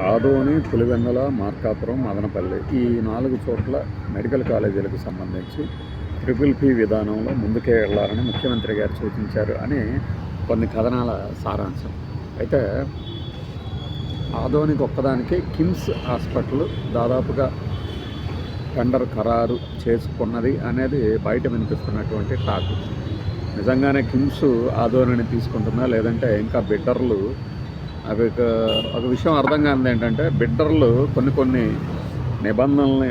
ఆదోని, పులివెందుల, మార్కాపురం, మదనపల్లి ఈ 4 చోట్ల మెడికల్ కాలేజీలకు సంబంధించి ట్రిపుల్ పీ విధానంలో ముందుకే వెళ్ళాలని ముఖ్యమంత్రి గారు సూచించారు అని కొన్ని కథనాల సారాంశం. అయితే ఆదోనికి ఒక్కదానికి కిమ్స్ హాస్పిటల్ దాదాపుగా టెండర్ ఖరారు చేసుకున్నది అనేది బయట వినిపిస్తున్నటువంటి టాక్. నిజంగానే కిమ్స్ ఆదోనిని తీసుకుంటుందా, లేదంటే ఇంకా బిడ్డర్లు అవి ఒక విషయం అర్థం కానిది ఏంటంటే, బిడ్డర్లు కొన్ని నిబంధనల్ని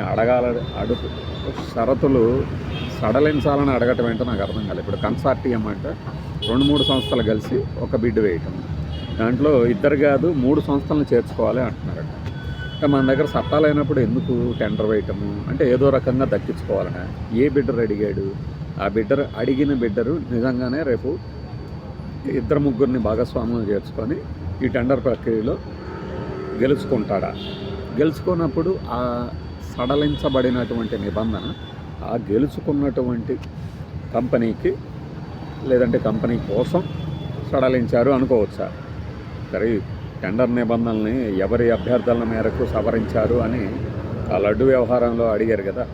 షరతులు సడలించాలని అడగటం ఏంటో నాకు అర్థం కాలేదు. ఇప్పుడు కన్సార్టియం అంటే 2-3 సంస్థలు కలిసి ఒక బిడ్ వేయటం, దాంట్లో 2 కాదు 3 సంస్థలను చేర్చుకోవాలి అంటున్నారట. అంటే మన దగ్గర చట్టాలు అయినప్పుడు ఎందుకు టెండర్ వేయటము అంటే ఏదో రకంగా దక్కించుకోవాలనే. ఏ బిడ్డర్ అడిగాడు, ఆ అడిగిన బిడ్డరు నిజంగానే రేపు 2-3 భాగస్వాములను చేర్చుకొని ఈ టెండర్ ప్రక్రియలో గెలుచుకుంటాడా? గెలుచుకున్నప్పుడు ఆ సడలించబడినటువంటి నిబంధన ఆ గెలుచుకున్నటువంటి కంపెనీకి లేదంటే కంపెనీ కోసం సడలించారు అనుకోవచ్చా? సరే, టెండర్ నిబంధనల్ని ఎవరి అభ్యర్థనల మేరకు సవరించారు అని ఆ లడ్డు వ్యవహారంలో అడిగారు కదా.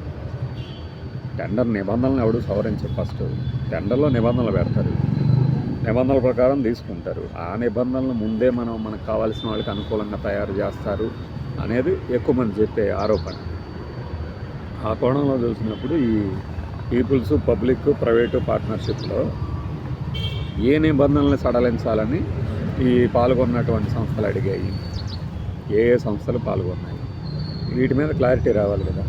టెండర్ నిబంధనలను ఎవడు సవరించారు. ఫస్ట్ టెండర్లో నిబంధనలు పెడతారు, నిబంధనల ప్రకారం తీసుకుంటారు. ఆ నిబంధనలు ముందే మనకు కావాల్సిన వాళ్ళకి అనుకూలంగా తయారు చేస్తారు అనేది ఎక్కువ మంది చెప్పే ఆరోపణ. ఆ కోణంలో చూసినప్పుడు ఈ పీపుల్స్, పబ్లిక్, ప్రైవేటు పార్ట్నర్షిప్లో ఏ నిబంధనల్ని సడలించాలని ఈ పాల్గొన్నటువంటి సంస్థలు అడిగాయి, ఏ సంస్థలు పాల్గొన్నాయి, వీటి మీద క్లారిటీ రావాలి కదా.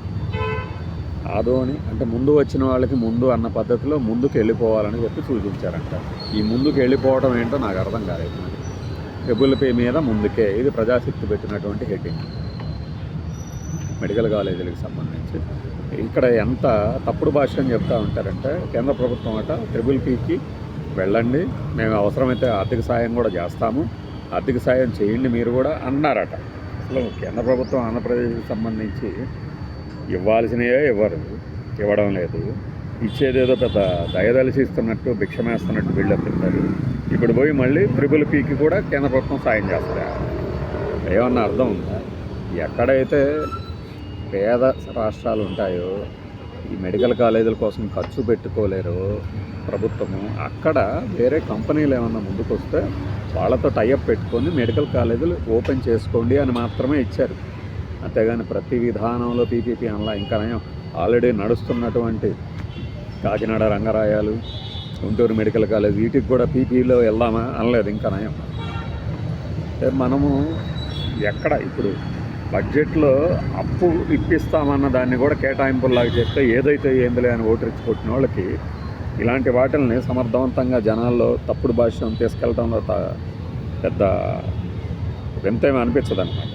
ఆదోని అంటే ముందు వచ్చిన వాళ్ళకి ముందు అన్న పద్ధతిలో ముందుకు వెళ్ళిపోవాలని చెప్పి సూచించారంట. ఈ ముందుకు వెళ్ళిపోవడం ఏంటో నాకు అర్థం కాలేదు. మరి ట్రిపుల్ పీ మీద ముందుకే, ఇది ప్రజాశక్తి పెట్టినటువంటి హెడ్డింగ్ మెడికల్ కాలేజీలకు సంబంధించి. ఇక్కడ ఎంత తప్పుడు భాష అని చెప్తూ ఉంటారంటే, కేంద్ర ప్రభుత్వం అట ట్రిపుల్ పీకి వెళ్ళండి, మేము అవసరమైతే ఆర్థిక సాయం కూడా చేస్తాము, ఆర్థిక సాయం చేయండి మీరు కూడా అన్నారట. అసలు కేంద్ర ప్రభుత్వం ఆంధ్రప్రదేశ్కి సంబంధించి ఇవ్వాల్సినవే ఇవ్వడం లేదు, ఇచ్చేదేదో పెద్ద దయదలిచి ఇస్తున్నట్టు, భిక్షమేస్తున్నట్టు బిల్డప్ ఇస్తారు. ఇప్పుడు పోయి మళ్ళీ ట్రిపుల్ పీకి కూడా కేంద్ర ప్రభుత్వం సాయం చేస్తారు. ఏమన్నా అర్థం ఉందా? ఎక్కడైతే పేద రాష్ట్రాలు ఉంటాయో, ఈ మెడికల్ కాలేజీల కోసం ఖర్చు పెట్టుకోలేరు ప్రభుత్వము, అక్కడ వేరే కంపెనీలు ఏమన్నా ముందుకు వస్తే వాళ్ళతో టైఅప్ పెట్టుకొని మెడికల్ కాలేజీలు ఓపెన్ చేసుకోండి అని మాత్రమే ఇచ్చారు. అంతేగాని ప్రతి విధానంలో పీపీపీ అనలా. ఇంకా నయం ఆల్రెడీ నడుస్తున్నటువంటి కాకినాడ రంగరాయాలు, గుంటూరు మెడికల్ కాలేజ్, వీటికి కూడా పీపీలో వెళ్దామా అనలేదు. ఇంకా నయం. మనము ఎక్కడ ఇప్పుడు బడ్జెట్లో అప్పు ఇప్పిస్తామన్న దాన్ని కూడా కేటాయింపుల్లాగా చెప్తే ఏదైతే ఏందిలే అని ఓటరిచ్చి కొట్టిన వాళ్ళకి ఇలాంటి వాటిల్ని సమర్థవంతంగా జనాల్లో తప్పుడు భాష్యం తీసుకెళ్ళడంలో పెద్ద వింతేమీ అనిపించదు అనమాట.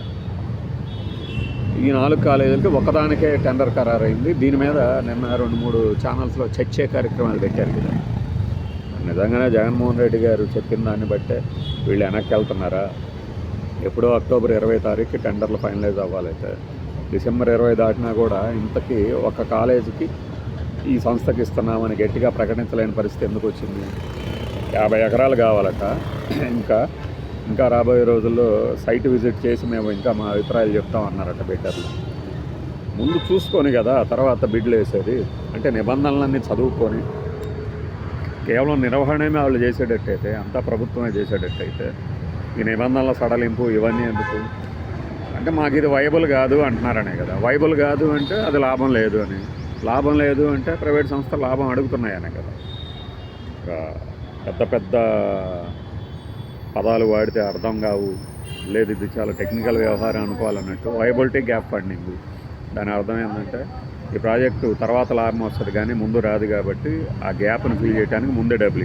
ఈ 4 కాలేజీలకి ఒకదానికే టెండర్ ఖరారైంది. దీని మీద నిన్న 2-3 ఛానల్స్లో చర్చే కార్యక్రమాలు పెట్టారు కదా. నిజంగానే జగన్మోహన్ రెడ్డి గారు చెప్పిన దాన్ని బట్టే వీళ్ళు వెనక్కి వెళ్తున్నారా? ఎప్పుడో అక్టోబర్ 20 తారీఖుకి టెండర్లు ఫైనలైజ్ అవ్వాలైతే డిసెంబర్ 20 దాటినా కూడా ఇంతకీ ఒక కాలేజీకి ఈ సంస్థకి ఇస్తున్నామని గట్టిగా ప్రకటించలేని పరిస్థితి ఎందుకు వచ్చింది? 50 ఎకరాలు కావాలట. ఇంకా రాబోయే రోజుల్లో సైట్ విజిట్ చేసి మేము ఇంకా మా అభిప్రాయాలు చెప్తామన్నారట బిడ్డర్లు. ముందు చూసుకొని కదా తర్వాత బిడ్లు వేసేది. అంటే నిబంధనలన్నీ చదువుకొని కేవలం నిర్వహణమే వాళ్ళు చేసేటట్టయితే, అంతా ప్రభుత్వమే చేసేటట్టయితే ఈ నిబంధనల సడలింపు ఇవన్నీ ఎందుకు? అంటే మాకు ఇది వైబుల్ కాదు అంటున్నారనే కదా. వైబుల్ కాదు అంటే అది లాభం లేదు అని, లాభం లేదు అంటే ప్రైవేట్ సంస్థలు లాభం అడుగుతున్నాయనే కదా. పెద్ద పదాలు వాడితే అర్థం కావు, లేదు ఇది చాలా టెక్నికల్ వ్యవహారం అనుకోవాలన్నట్టు. వైబిలిటీ గ్యాప్ ఫండింగ్, దాని అర్థం ఏంటంటే ఈ ప్రాజెక్టు తర్వాత లాభం వస్తుంది కానీ ముందు రాదు, కాబట్టి ఆ గ్యాప్ను ఫిల్ చేయడానికి ముందే డబ్బులు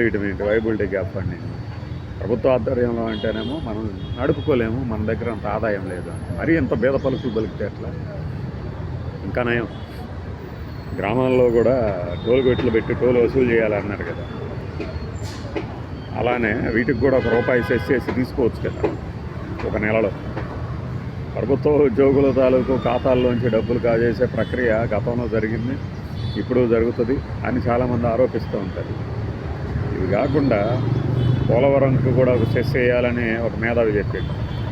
ఇవ్వటం ఏంటి వైబిలిటీ గ్యాప్ ఫండింగ్? ప్రభుత్వ ఆధ్వర్యంలో అంటేనేమో మనం నడుపుకోలేము, మన దగ్గర అంత ఆదాయం లేదు. మరీ ఎంత బేద పలుకులు పలికితే ఎట్లా? ఇంకా నయం గ్రామాల్లో కూడా టోల్ గేట్లు పెట్టి టోల్ వసూలు చేయాలన్నారు కదా. అలానే వీటికి కూడా ₹1 సెస్ చేసి తీసుకోవచ్చు కదా ఒక నెలలో. ప్రభుత్వ ఉద్యోగుల తాలూకు ఖాతాల్లోంచి డబ్బులు కాజేసే ప్రక్రియ గతంలో జరిగింది, ఇప్పుడు జరుగుతుంది అని చాలామంది ఆరోపిస్తూ ఉంటారు. ఇవి కాకుండా పోలవరంకు కూడా ఒక సెస్ వేయాలని ఒక మేధావి చెప్పాడు.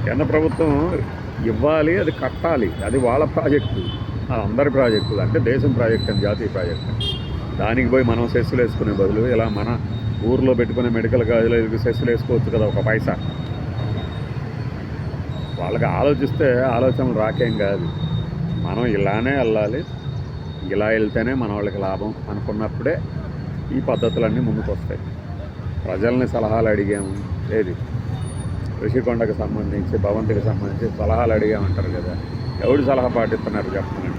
కేంద్ర ప్రభుత్వం ఇవ్వాలి, అది కట్టాలి, అది వాళ్ళ ప్రాజెక్టు, అది అందరి ప్రాజెక్టు, అంటే దేశం ప్రాజెక్ట్ అని, జాతీయ ప్రాజెక్ట్. దానికి పోయి మనం సెస్సులు వేసుకునే బదులు ఇలా మన ఊర్లో పెట్టుకునే మెడికల్ కాలేజీలకు సెస్సులు వేసుకోవచ్చు కదా, ఒక పైసా. వాళ్ళకి ఆలోచిస్తే ఆలోచనలు రాకేం కాదు. మనం ఇలానే వెళ్ళాలి, ఇలా వెళ్తేనే మన వాళ్ళకి లాభం అనుకున్నప్పుడే ఈ పద్ధతులన్నీ ముందుకు వస్తాయి. ప్రజల్ని సలహాలు అడిగాము, ఏది ఋషికొండకు సంబంధించి, భవంతికి సంబంధించి సలహాలు అడిగామంటారు కదా, ఎవడు సలహా పాటిస్తున్నారు చెప్పండి.